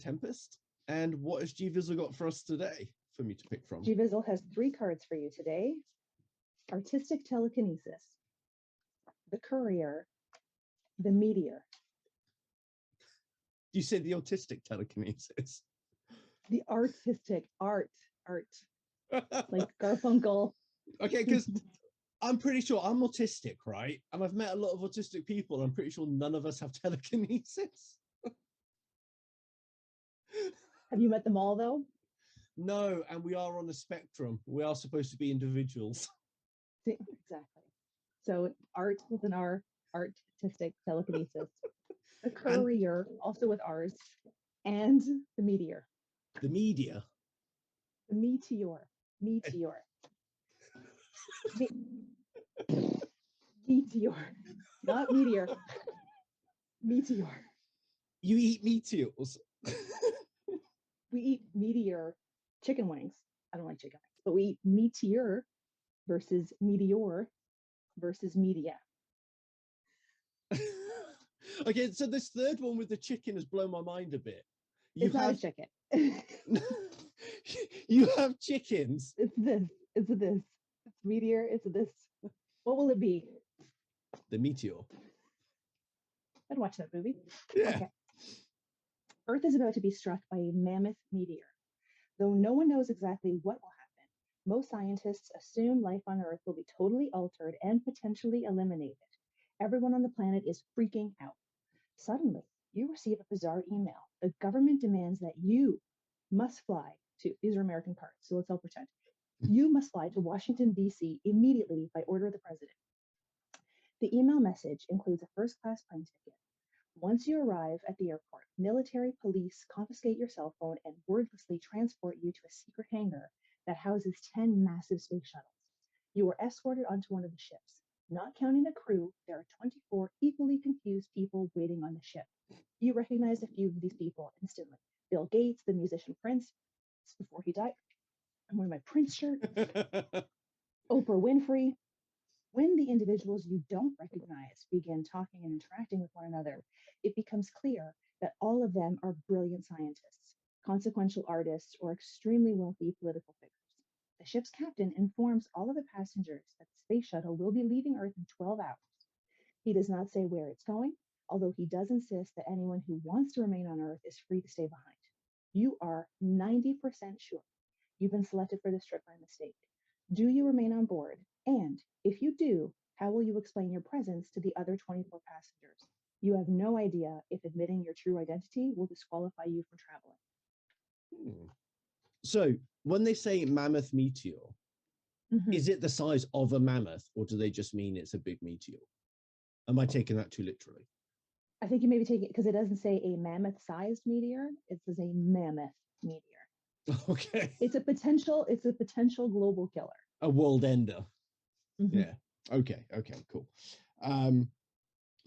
Tempest. And what has GVizzle got for us today for me to pick from? GVizzle has 3 cards for you today. Artistic Telekinesis, the Courier, the Meteor. You said the autistic telekinesis. The artistic art. Like Garfunkel. Okay, because I'm pretty sure I'm autistic, right? And I've met a lot of autistic people, and I'm pretty sure none of us have telekinesis. Have you met them all, though? No, and we are on the spectrum. We are supposed to be individuals. Exactly. So art with an R, artistic telekinesis. The Courier, also with R's, and the Meteor. The media. The Meteor. Meteor. Meteor. Not meteor. Meteor. You eat meteors. We eat Meteor chicken wings. I don't like chicken wings, but we eat Meteor versus Meteor versus Media. Okay, so this third one with the chicken has blown my mind a bit. It's not a chicken. You have chickens. It's this. It's this. It's Meteor. It's this. What will it be? The Meteor. I'd watch that movie. Yeah. Okay. Earth is about to be struck by a mammoth meteor. Though no one knows exactly what will happen, most scientists assume life on Earth will be totally altered and potentially eliminated. Everyone on the planet is freaking out. Suddenly, you receive a bizarre email. The government demands that you must fly to, these are American cards, so let's all pretend. You must fly to Washington, D.C. immediately by order of the president. The email message includes a first-class plane ticket. Once you arrive at the airport, military police confiscate your cell phone and wordlessly transport you to a secret hangar that houses 10 massive space shuttles. You are escorted onto one of the ships. Not counting the crew, there are 24 equally confused people waiting on the ship. You recognize a few of these people instantly. Bill Gates, the musician Prince, before he died. I'm wearing my Prince shirt. Oprah Winfrey. When the individuals you don't recognize begin talking and interacting with one another, it becomes clear that all of them are brilliant scientists, consequential artists, or extremely wealthy political figures. The ship's captain informs all of the passengers that the space shuttle will be leaving Earth in 12 hours. He does not say where it's going, although he does insist that anyone who wants to remain on Earth is free to stay behind. You are 90% sure you've been selected for this trip by mistake. Do you remain on board? And if you do, how will you explain your presence to the other 24 passengers? You have no idea if admitting your true identity will disqualify you from traveling. So when they say mammoth meteor, is it the size of a mammoth, or do they just mean it's a big meteor? Am I taking that too literally? I think you may be taking it because it doesn't say a mammoth-sized meteor. It says a mammoth meteor. Okay. It's a potential global killer. A world ender. Yeah. Okay, cool. So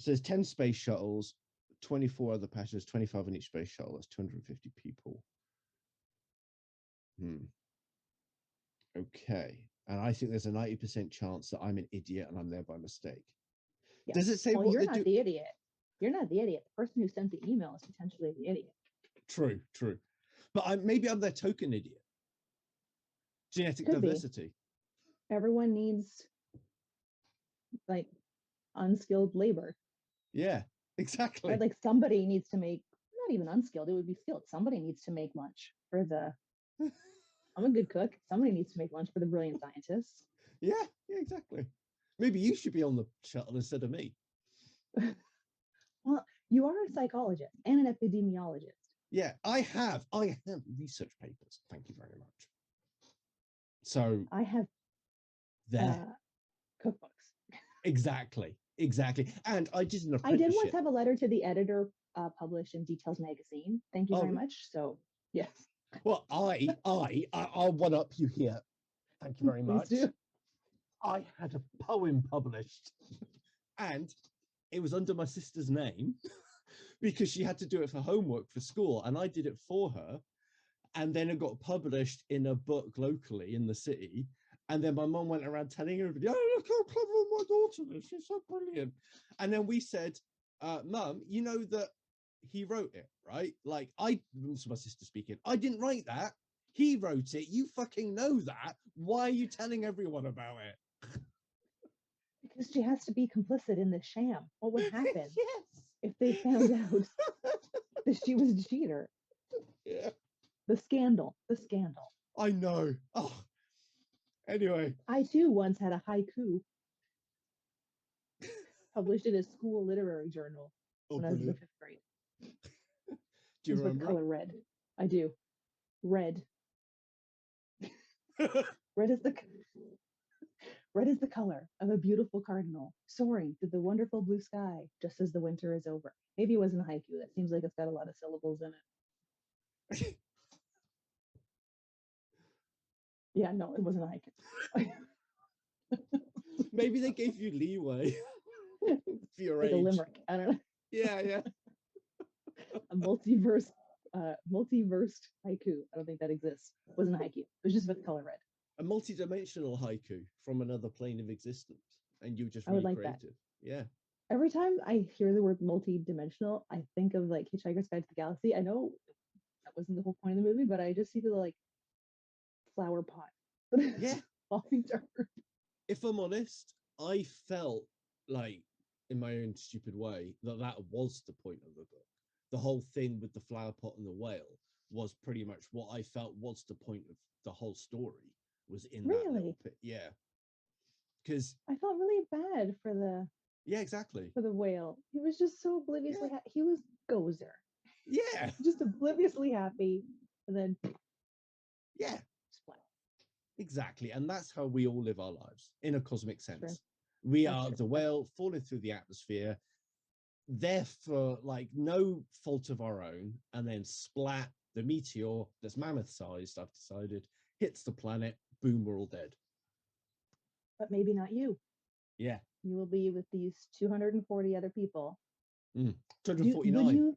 there's 10 space shuttles, 24 other passengers, 25 in each space shuttle. That's 250 people. Okay. And I think there's a 90% chance that I'm an idiot and I'm there by mistake. Yeah. Does it say what you're not the idiot. You're not the idiot. The person who sent the email is potentially the idiot. True. But maybe I'm their token idiot. Genetic diversity. Everyone needs like unskilled labor. Yeah, exactly. Right? Like somebody needs to make, not even unskilled, it would be skilled. Somebody needs to make lunch for the, I'm a good cook. Somebody needs to make lunch for the brilliant scientists. Yeah, exactly. Maybe you should be on the shuttle instead of me. Well, you are a psychologist and an epidemiologist. Yeah, I have research papers. Thank you very much. So I have cookbooks. Exactly. And I did an apprenticeship. I did once have a letter to the editor published in Details magazine. Thank you very much. So yes. Well, I'll one up you here. Thank you very much. Please do. I had a poem published, and it was under my sister's name because she had to do it for homework for school, and I did it for her. And then it got published in a book locally in the city. And then my mum went around telling everybody, "Oh, look how clever my daughter is. She's so brilliant." And then we said, "Mum, you know that he wrote it, right? Like, this is my sister speaking. I didn't write that. He wrote it. You fucking know that. Why are you telling everyone about it? Because she has to be complicit in the sham. What would happen Yes. if they found out that she was a cheater? Yeah. The scandal. The scandal. I know. Oh. Anyway. I too once had a haiku published in a school literary journal when I was in the 5th grade. Do you remember? With color red. I do. Red. Red is the color of a beautiful cardinal soaring through the wonderful blue sky just as the winter is over. Maybe it wasn't a haiku. That seems like it's got a lot of syllables in it. Yeah, no, it wasn't a haiku. Maybe they gave you leeway for your like age. A limerick. I don't know. Yeah. A multiverse haiku. I don't think that exists. It wasn't a haiku. It was just with color red. A multi-dimensional haiku from another plane of existence, and you just really creative. That. Yeah. Every time I hear the word multi-dimensional, I think of like Hitchhiker's Guide to the Galaxy. I know that wasn't the whole point of the movie, but I just see the like flower pot. Yeah. Falling to Earth. If I'm honest, I felt like, in my own stupid way, that was the point of the book. The whole thing with the flower pot and the whale was pretty much what I felt was the point of the whole story. Was in that little pit. Yeah. Because I felt really bad for the exactly for the whale. He was just so obliviously he was Gozer. Yeah. Just obliviously happy. And then splat. Exactly. And that's how we all live our lives in a cosmic sense. True. We are the whale falling through the atmosphere, there for like no fault of our own, and then splat, the meteor that's mammoth sized, I've decided, hits the planet, boom, we're all dead. But maybe not you. Yeah. You will be with these 240 other people. 249.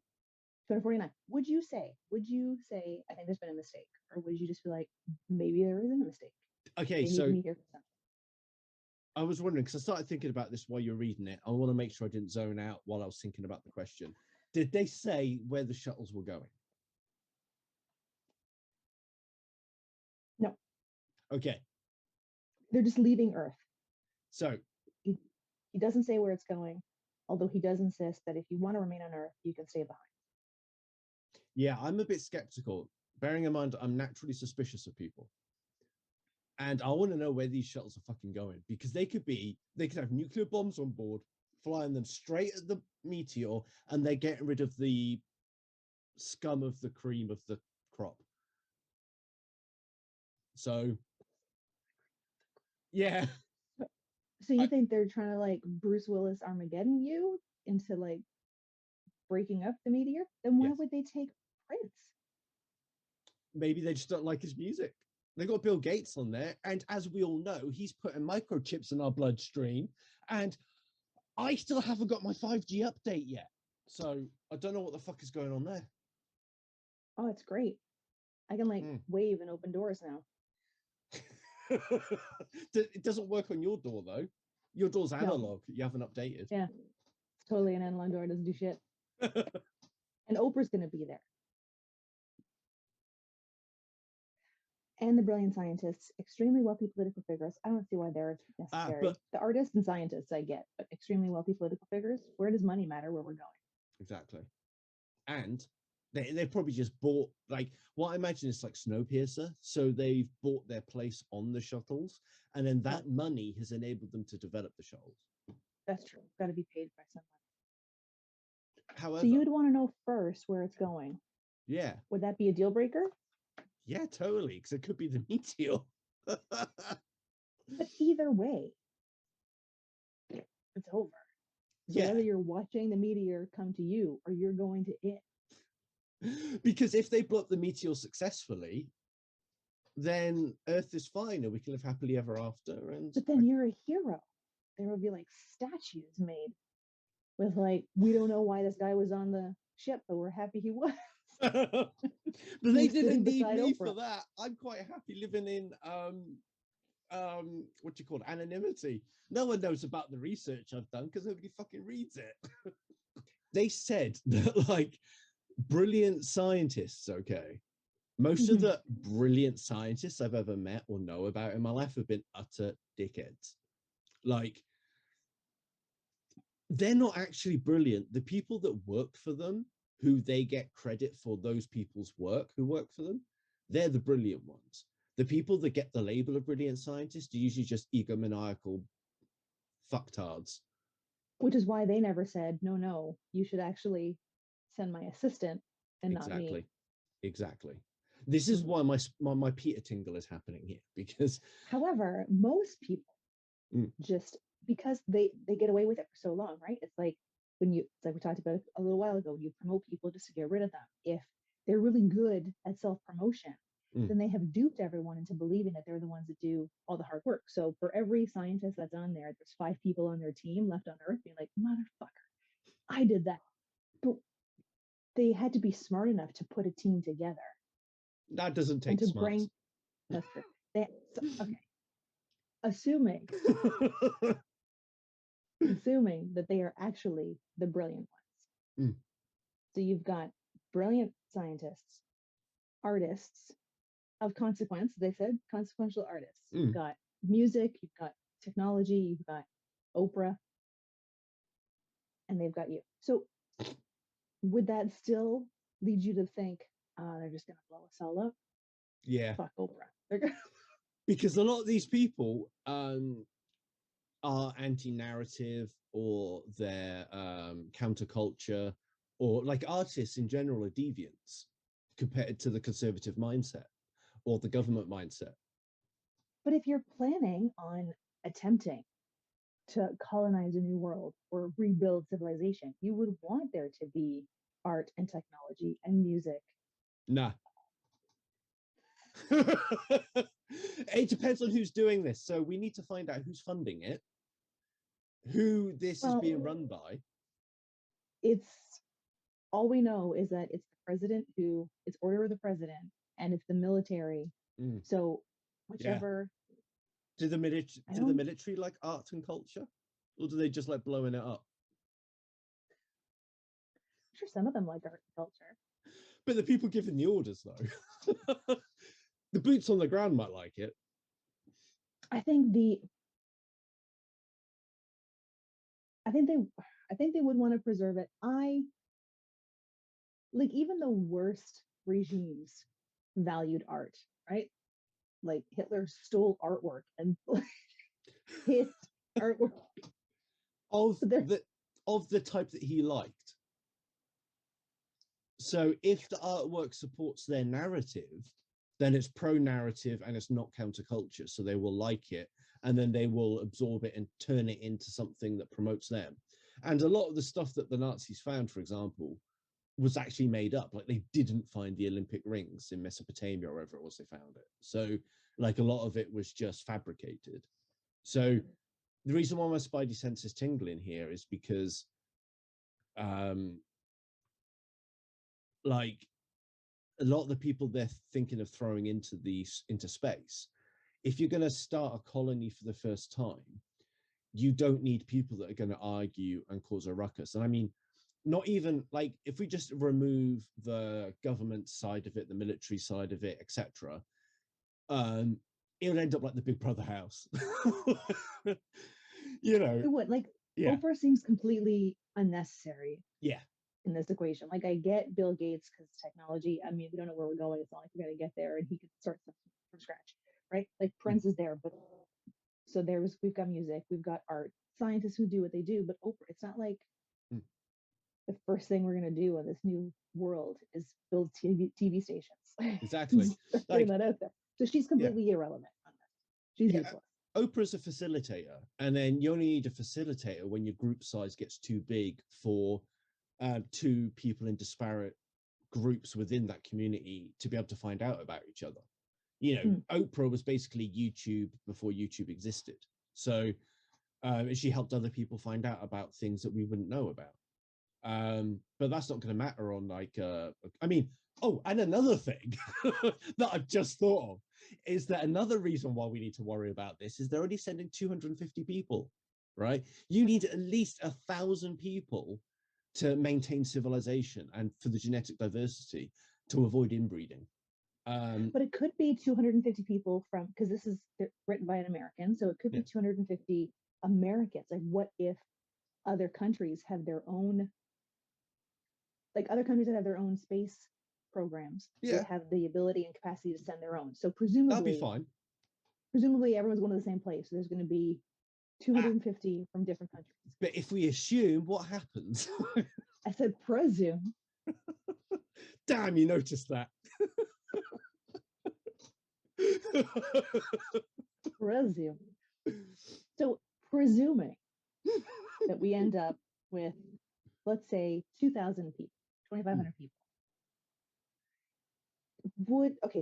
249. Would you say, I think there's been a mistake? Or would you just be like, maybe there isn't a mistake? Okay, so I was wondering, because I started thinking about this while you're reading it. I want to make sure I didn't zone out while I was thinking about the question. Did they say where the shuttles were going? No. Okay. They're just leaving Earth. So he doesn't say where it's going, although he does insist that if you want to remain on Earth, you can stay behind. Yeah, I'm a bit skeptical, bearing in mind I'm naturally suspicious of people. And I want to know where these shuttles are fucking going, because they could have nuclear bombs on board, flying them straight at the meteor, and they're getting rid of the scum of the cream of the crop. So, yeah. So you think they're trying to like Bruce Willis Armageddon you into like breaking up the meteor? Then why would they take Prince? Maybe they just don't like his music. They got Bill Gates on there, and as we all know, he's putting microchips in our bloodstream, and I still haven't got my 5G update yet. So I don't know what the fuck is going on there. Oh, it's great. I can like wave and open doors now. It doesn't work on your door though. Your door's analog. No. You haven't updated. Yeah, it's totally an analog door. It doesn't do shit. And Oprah's gonna be there. And the brilliant scientists, extremely wealthy political figures. I don't see why they're necessary. The artists and scientists I get, but extremely wealthy political figures. Where does money matter where we're going? Exactly. And they probably just bought, like, what I imagine is like Snowpiercer. So they've bought their place on the shuttles, and then that money has enabled them to develop the shuttles. That's true. Got to be paid by someone. However, so you'd want to know first where it's going. Yeah. Would that be a deal breaker? Yeah, totally. Because it could be the meteor. But either way, it's over. So whether you're watching the meteor come to you or you're going to it. Because if they blow up the meteor successfully, then Earth is fine and we can live happily ever after. But then you're a hero. There will be like statues made with like, we don't know why this guy was on the ship, but we're happy he was. But they didn't need me for that. I'm quite happy living in what do you call it, anonymity. No one knows about the research I've done because nobody fucking reads it. they said that like brilliant scientists, okay, most of the brilliant scientists I've ever met or know about in my life have been utter dickheads. Like, they're not actually brilliant. The people that work for them, who they get credit for those people's work, who work for them, they're the brilliant ones. The people that get the label of brilliant scientists are usually just egomaniacal fucktards. Which is why they never said, no, no, you should actually send my assistant and not me. Exactly. This is why my Peter tingle is happening here, because however, most people just because they get away with it for so long, right? It's like when you, it's like we talked about a little while ago, you promote people just to get rid of them. If they're really good at self-promotion, then they have duped everyone into believing that they're the ones that do all the hard work. So for every scientist that's on there, there's 5 people on their team left on Earth being like, motherfucker, I did that. But they had to be smart enough to put a team together. That doesn't take smarts. Bring, that's true. Okay. Assuming that they are actually the brilliant ones. So you've got brilliant scientists, artists of consequence, they said, consequential artists. You've got music, you've got technology, you've got Oprah, and they've got you. So would that still lead you to think, they're just going to blow us all up? Yeah. Fuck Oprah. Because a lot of these people are anti-narrative, or they're counterculture, or like artists in general are deviants compared to the conservative mindset or the government mindset. But if you're planning on attempting to colonize a new world or rebuild civilization, you would want there to be art and technology and music. Nah. It depends on who's doing this. So we need to find out who's funding it, who this is being run by. It's all we know is that it's the president who, it's order of the president, and it's the military. So whichever. Do the military like art and culture, or do they just like blowing it up? I'm sure some of them like art and culture. But the people giving the orders, though, the boots on the ground might like it. I think they would want to preserve it. Like, even the worst regimes valued art, right? Like Hitler stole artwork and his artwork of the type that he liked. So if the artwork supports their narrative, then it's pro-narrative and it's not counterculture. So they will like it, and then they will absorb it and turn it into something that promotes them. And a lot of the stuff that the Nazis found, for example, was actually made up. Like, they didn't find the Olympic rings in Mesopotamia or wherever it was they found it. So like a lot of it was just fabricated. So the reason why my spidey sense is tingling here is because like a lot of the people they're thinking of throwing into space, if you're going to start a colony for the first time, you don't need people that are going to argue and cause a ruckus. And I mean, not even like, if we just remove the government side of it, the military side of it, etc., it'll end up like the Big Brother house. You know, it would, like, Oprah seems completely unnecessary. Yeah. In this equation, like, I get Bill Gates because technology. I mean, we don't know where we're going. It's not like we're going to get there, and he could start stuff from scratch, right? Like Prince is there, but so we've got music, we've got art, scientists who do what they do, but Oprah, it's not like the first thing we're going to do in this new world is build TV stations. Exactly. Putting that out there. So she's completely irrelevant on this. She's useless. Oprah's a facilitator, and then you only need a facilitator when your group size gets too big for 2 people in disparate groups within that community to be able to find out about each other. You know, Oprah was basically YouTube before YouTube existed. So she helped other people find out about things that we wouldn't know about. But that's not going to matter on like, I mean, oh, and another thing that I've just thought of is that another reason why we need to worry about this is they're only sending 250 people, right? You need at least 1,000 people to maintain civilization and for the genetic diversity to avoid inbreeding. But it could be 250 people from, because this is written by an American, so it could be 250 Americans. Like, what if other countries have their own, like other countries that have their own space programs that have the ability and capacity to send their own. So that'd be fine. Presumably everyone's going to the same place. So there's going to be 250 from different countries. But if we assume, what happens? I said presume. Damn, you noticed that. Presume. So presuming that we end up with, let's say, 2,000 people, 2,500 people.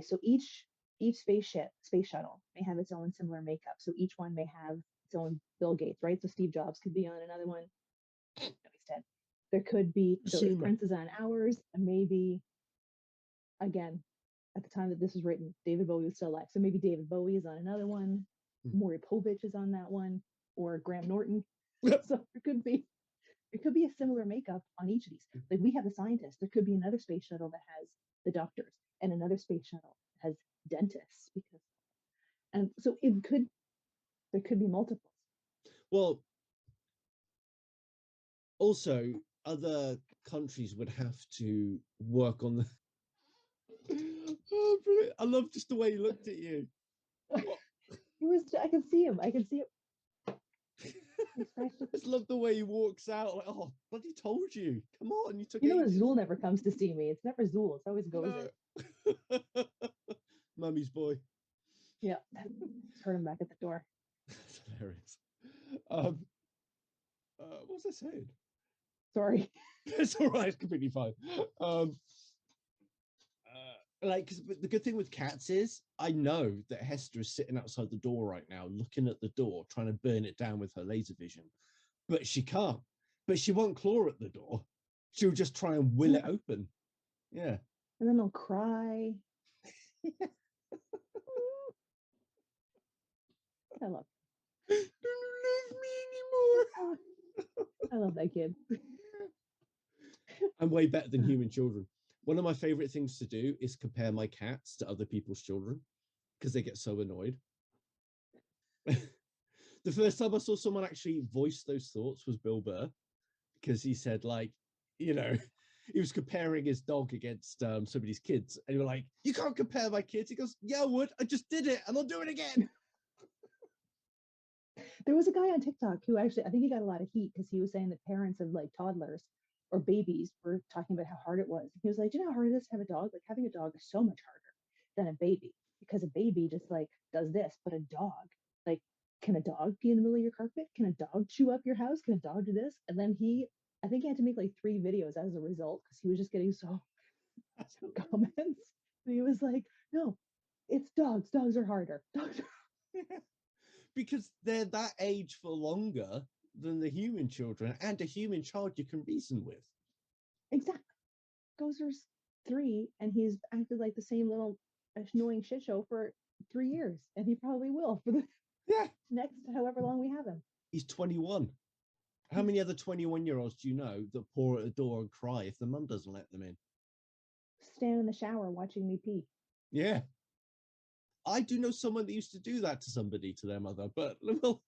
So each space shuttle may have its own similar makeup. So each one may have its own Bill Gates, right? So Steve Jobs could be on another one. No, he's dead. There could be, so if Prince is on ours, and maybe, again, at the time that this was written, David Bowie was still alive. So maybe David Bowie is on another one, Maury Povich is on that one, or Graham Norton. So it could be a similar makeup on each of these. Like, we have the scientists. There could be another space shuttle that has the doctors, and another space shuttle that has dentists, and so there could be multiples. Well, also other countries would have to work on the I love just the way he looked at you. I can see him. I just love the way he walks out. Like, oh, bloody told you. Come on, you took. Zool never comes to see me. It's never Zool. It's always Gozer. Mummy's boy. Yeah, heard him back at the door. That's hilarious. What was I saying? Sorry. It's all right. It's completely fine. Because the good thing with cats is I know that Hester is sitting outside the door right now, looking at the door, trying to burn it down with her laser vision, but she can't. But she won't claw at the door. She'll just try and will it open. Yeah. And then they'll cry. I love. Don't love me anymore. I love that kid. I'm way better than human children. One of my favorite things to do is compare my cats to other people's children because they get so annoyed. The first time I saw someone actually voice those thoughts was Bill Burr, because he said, like, he was comparing his dog against somebody's kids, and you were like, you can't compare my kids. He goes, yeah, I would. I just did it, and I'll do it again. There was a guy on TikTok who actually, I think he got a lot of heat because he was saying that parents of like toddlers or babies were talking about how hard it was. He was like, do you know how hard it is to have a dog? Like, having a dog is so much harder than a baby, because a baby just like does this, but a dog, like, can a dog be in the middle of your carpet? Can a dog chew up your house? Can a dog do this? And then I think he had to make like 3 videos as a result because he was just getting so comments. And he was like, no, it's dogs. Dogs are harder. Dogs are because they're that age for longer than the human children, and a human child you can reason with. Exactly. Gozer's 3, and he's acted like the same little annoying shit show for 3 years, and he probably will for the next however long we have him. He's 21. How many other 21-year-olds do you know that pour at the door and cry if the mum doesn't let them in? Stand in the shower watching me pee. Yeah. I do know someone that used to do that to somebody, to their mother, but well,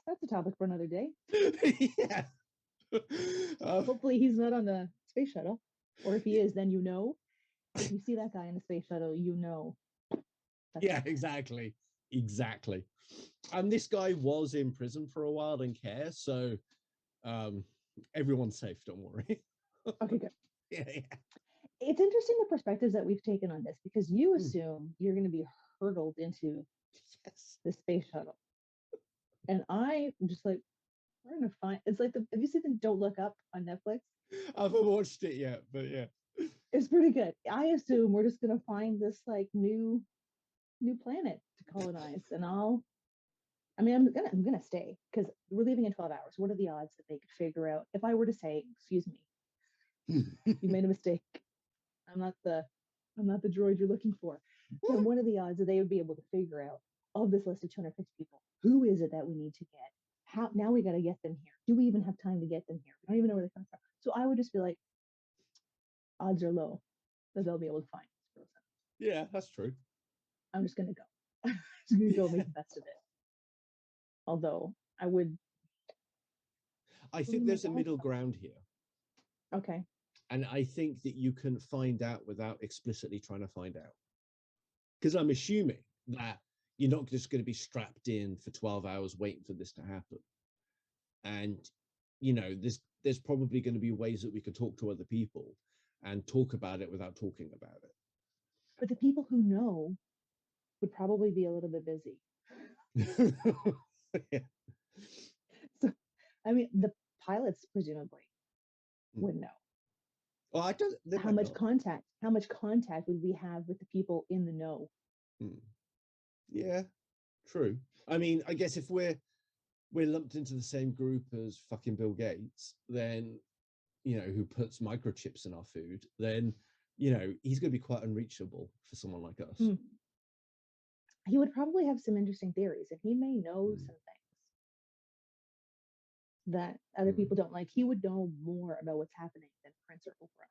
that's a topic for another day. Yeah. Hopefully he's not on the space shuttle, or if he is, then if you see that guy in the space shuttle, yeah, exactly. And this guy was in prison for a while in care, so everyone's safe, don't worry. Okay, good. Yeah. It's interesting the perspectives that we've taken on this, because you assume you're going to be hurtled into the space shuttle, and I'm just like, we're going to find. It's like have you seen the Don't Look Up on Netflix? I haven't watched it yet, but yeah, it's pretty good. I assume we're just going to find this like new planet to colonize, and I'm gonna stay because we're leaving in 12 hours. What are the odds that they could figure out if I were to say, excuse me, you made a mistake, I'm not the droid you're looking for, then what are the odds that they would be able to figure out, of this list of 250 people, who is it that we need to get how now we got to get them here. Do we even have time to get them here? We don't even know where they come from. So I would just be like, odds are low that they'll be able to find this person. Yeah, that's true. I'm just gonna go. I'm just gonna go Yeah. make the best of it. Although I would I leave think my there's a dog middle somewhere. ground here. Okay. And I think that you can find out without explicitly trying to find out. Because I'm assuming that you're not just going to be strapped in for 12 hours waiting for this to happen. And, there's probably going to be ways that we could talk to other people and talk about it without talking about But the people who know would probably be a little bit busy. it. Yeah. So, I mean, the pilots presumably would know. Well, I don't. They How might much not. contact? How much contact would we have with the people in the know? Yeah, true. I mean, I guess if we're lumped into the same group as fucking Bill Gates, then who puts microchips in our food, then he's going to be quite unreachable for someone like us. He would probably have some interesting theories, and he may know some things that other people don't. Like, he would know more about what's happening than Prince or Oprah.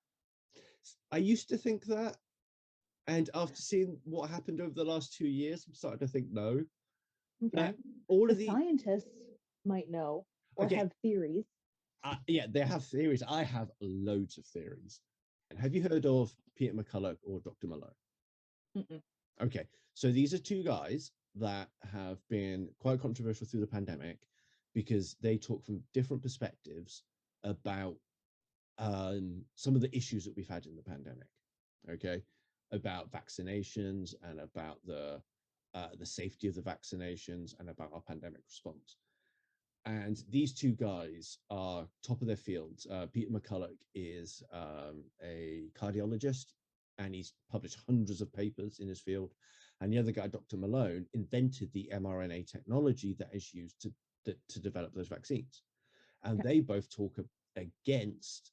I used to think that, and after seeing what happened over the last 2 years, I'm starting to think no. Okay. All The of the scientists might know or have theories. Yeah, they have theories. I have loads of theories. And have you heard of Peter McCulloch or Dr. Malone? Mm-mm. Okay, so these are two guys that have been quite controversial through the pandemic because they talk from different perspectives about some of the issues that we've had in the pandemic. Okay, about vaccinations and about the safety of the vaccinations and about our pandemic response. And these two guys are top of their fields. Peter McCulloch is a cardiologist, and he's published hundreds of papers in his field. And the other guy, Dr. Malone, invented the mRNA technology that is used to develop those vaccines. And they both talk against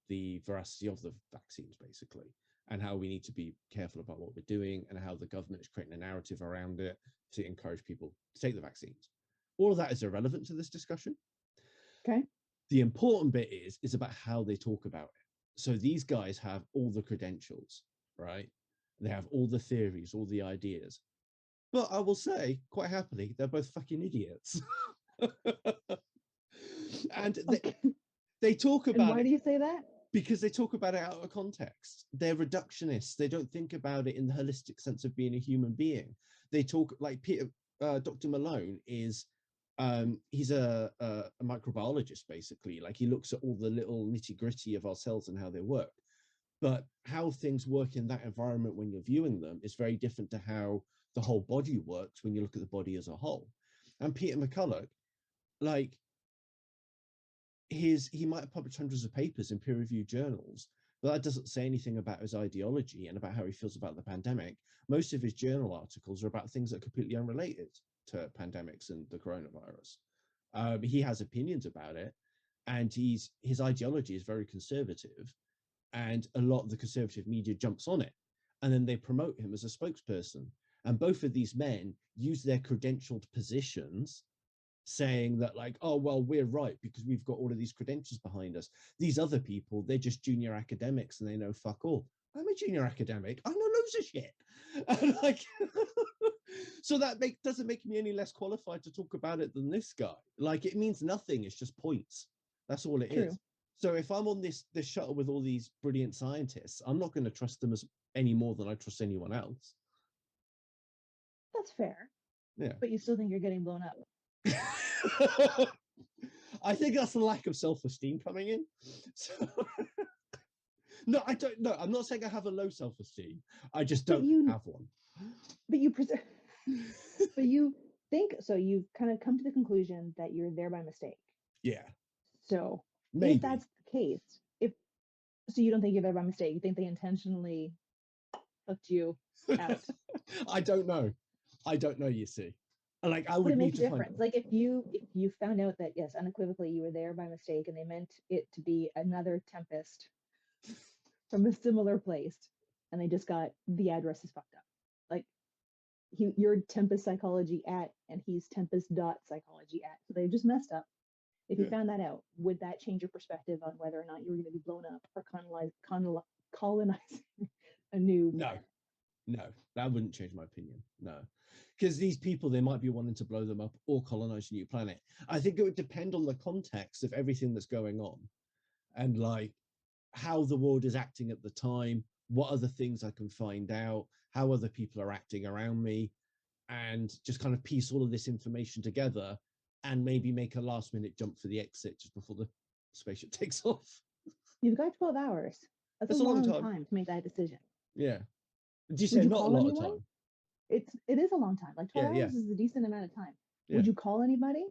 the veracity of the vaccines, basically, and how we need to be careful about what we're doing and how the government is creating a narrative around it to encourage people to take the vaccines. All of that is irrelevant to this discussion. Okay. The important bit is about how they talk about it. So these guys have all the credentials, right? They have all the theories, all the ideas. But I will say, quite happily, they're both fucking idiots. And they talk about it. And why do you say that? Because they talk about it out of context. They're reductionists. They don't think about it in the holistic sense of being a human being. They talk like Dr. Malone is, he's a microbiologist, basically. Like, he looks at all the little nitty gritty of our cells and how they work. But how things work in that environment when you're viewing them is very different to how the whole body works when you look at the body as a whole. And Peter McCulloch, like, he might have published hundreds of papers in peer-reviewed journals, but that doesn't say anything about his ideology and about how he feels about the pandemic. Most of his journal articles are about things that are completely unrelated to pandemics and the coronavirus. He has opinions about it, and his ideology is very conservative, and a lot of the conservative media jumps on it, and then they promote him as a spokesperson. And both of these men use their credentialed positions saying that, like, oh, well, we're right because we've got all of these credentials behind us. These other people, they're just junior academics and they know fuck all. I'm a junior academic. I know loads of shit. And like, so that doesn't make me any less qualified to talk about it than this guy. Like, it means nothing. It's just points. That's all it is. So if I'm on this shuttle with all these brilliant scientists, I'm not going to trust them any more than I trust anyone else. That's fair. Yeah. But you still think you're getting blown up. I think that's the lack of self-esteem coming in. So, no, I don't. No, I'm not saying I have a low self-esteem. I just don't have one. But you but you think so. You've kind of come to the conclusion that you're there by mistake. Yeah. So maybe if that's the case, so you don't think you're there by mistake. You think they intentionally hooked you out. I don't know. You see. Like, I would Would it make need a to find difference? Like, if you found out that, yes, unequivocally you were there by mistake and they meant it to be another Tempest from a similar place, and they just got the address is fucked up. Like, you're Tempest psychology at, and he's Tempest dot psychology at. So they just messed up. If you found that out, would that change your perspective on whether or not you were going to be blown up or colonizing a new planet? No, that wouldn't change my opinion. No, because these people, they might be wanting to blow them up or colonize a new planet. I think it would depend on the context of everything that's going on, and like how the world is acting at the time, what other things I can find out, how other people are acting around me, and just kind of piece all of this information together and maybe make a last minute jump for the exit just before the spaceship takes off. You've got 12 hours. That's a long time to make that decision. Yeah. Did you say Would you not call a lot anyone? of time? It is a long time. Like 12 hours is a decent amount of time. Yeah. Would you call anybody?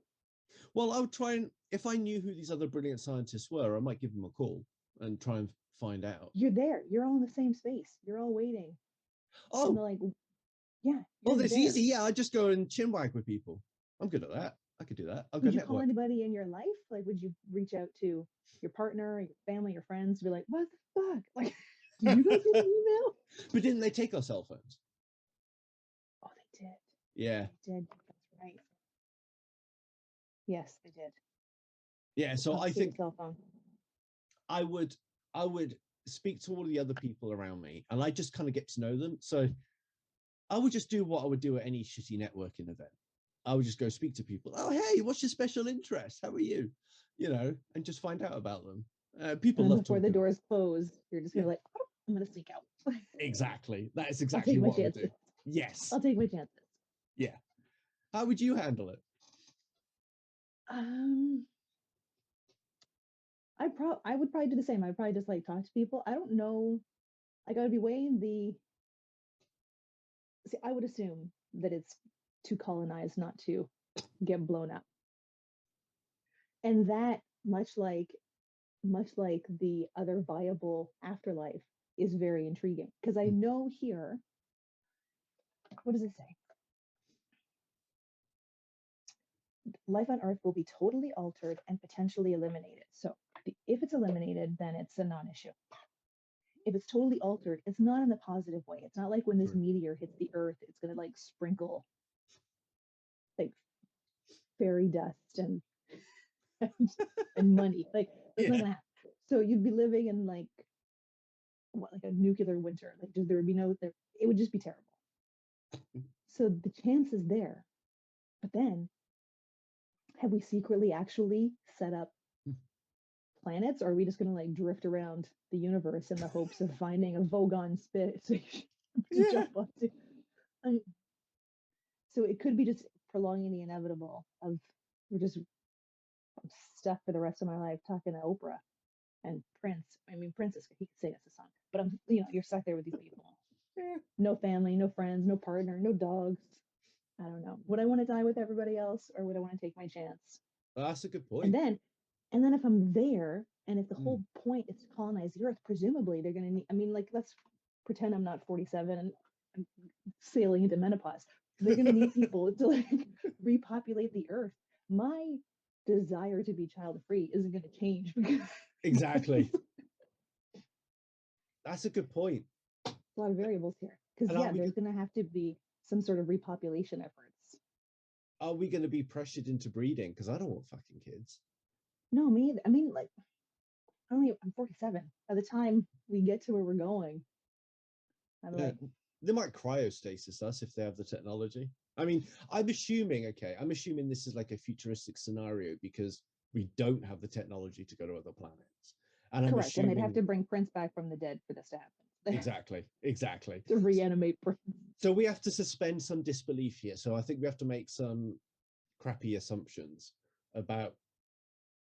Well, I would try and, if I knew who these other brilliant scientists were, I might give them a call and try and find out. You're there. You're all in the same space. You're all waiting. Oh, and they're like, yeah. Oh, that's easy. Yeah, I just go and chinwag with people. I'm good at that. I could do that. Would you call anybody in your life? Like, would you reach out to your partner, your family, your friends, to be like, what the fuck? Like, did you guys get an email? But didn't they take our cell phones? Oh, they did. Yeah. They did. That's right. Yes, they did. Yeah, so I think I would speak to all the other people around me, and I just kind of get to know them. So I would just do what I would do at any shitty networking event. I would just go speak to people. Oh, hey, what's your special interest? How are you? You know, and just find out about them. People love before the doors close, you're just gonna be like, oh, I'm gonna sneak out. Exactly. That is exactly what I would do. Yes. I'll take my chances. Yeah. How would you handle it? I would probably do the same. I'd probably just like talk to people. I don't know. Like I would be weighing the. See, I would assume that it's to colonize, not to get blown up. And that, much like the other viable afterlife, is very intriguing. Because I know here, what does it say? Life on Earth will be totally altered and potentially eliminated. So if it's eliminated, then it's a non-issue. If it's totally altered, it's not in the positive way. It's not like when this meteor hits the Earth, it's going to like sprinkle like fairy dust and money. Like it's not going to happen. So you'd be living in like a nuclear winter. Like there would be it would just be terrible. So the chance is there. But then have we secretly actually set up planets, or are we just going to like drift around the universe in the hopes of finding a Vogon spit to jump onto? So it could be just prolonging the inevitable of we're just stuck for the rest of my life talking to Oprah and Prince. I mean, Princess, he could sing us a song, but you're stuck there with these people. No family, no friends, no partner, no dogs. I don't know. Would I want to die with everybody else, or would I want to take my chance? Well, that's a good point. And then if I'm there, and if the whole point is to colonize the Earth, presumably they're going to need. I mean, like, let's pretend I'm not 47 and I'm sailing into menopause. They're going to need people to like repopulate the Earth. My desire to be child free isn't going to change because exactly. That's a good point. A lot of variables here because there's going to have to be some sort of repopulation efforts. Are we going to be pressured into breeding? Because I don't want fucking kids. No, me either. I mean, like, I'm 47. By the time we get to where we're going, they might cryostasis us if they have the technology. I mean, I'm assuming this is like a futuristic scenario because we don't have the technology to go to other planets. And correct, and they'd have to bring Prince back from the dead for this to happen. Exactly. To reanimate Prince. So we have to suspend some disbelief here. So I think we have to make some crappy assumptions about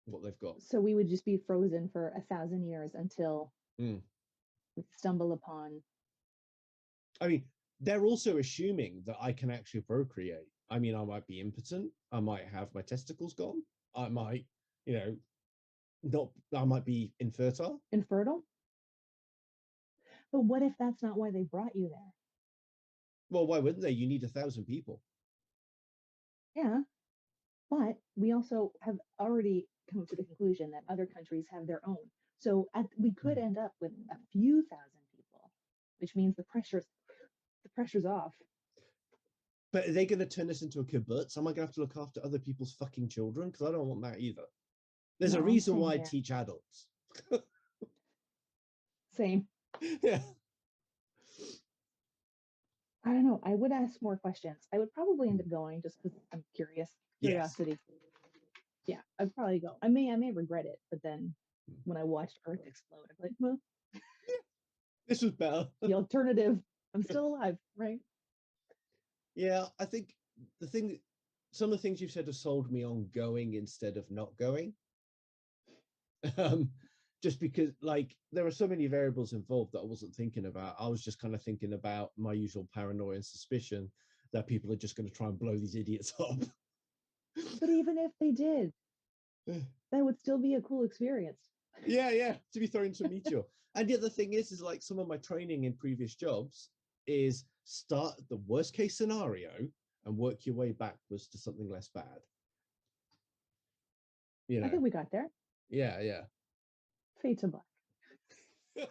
what they've got. So we would just be frozen for 1,000 years until we stumble upon. I mean, they're also assuming that I can actually procreate. I mean, I might be impotent. I might have my testicles gone. I might, I might be infertile. Infertile? But what if that's not why they brought you there? Well, why wouldn't they? You need 1,000 people. Yeah. But we also have already come to the conclusion that other countries have their own. So we could end up with a few thousand people, which means the pressure's off. But are they going to turn this into a kibbutz? Am I going to have to look after other people's fucking children? Because I don't want that either. There's a No, reason same why I here. teach adults. Same. Yeah. I don't know. I would ask more questions. I would probably end up going just because I'm curious. Yes. Curiosity. Yeah, I'd probably go. I may regret it, but then when I watched Earth explode, I'm like, well, This was better. the alternative. I'm still alive, right? Yeah, I think some of the things you've said have sold me on going instead of not going. Just because, like, there are so many variables involved that I wasn't thinking about. I was just kind of thinking about my usual paranoia and suspicion that people are just going to try and blow these idiots up. But even if they did, that would still be a cool experience. Yeah, to be thrown into a meteor. And the other thing is like some of my training in previous jobs is start at the worst case scenario and work your way backwards to something less bad. You know. I think we got there. Yeah. Fade to black.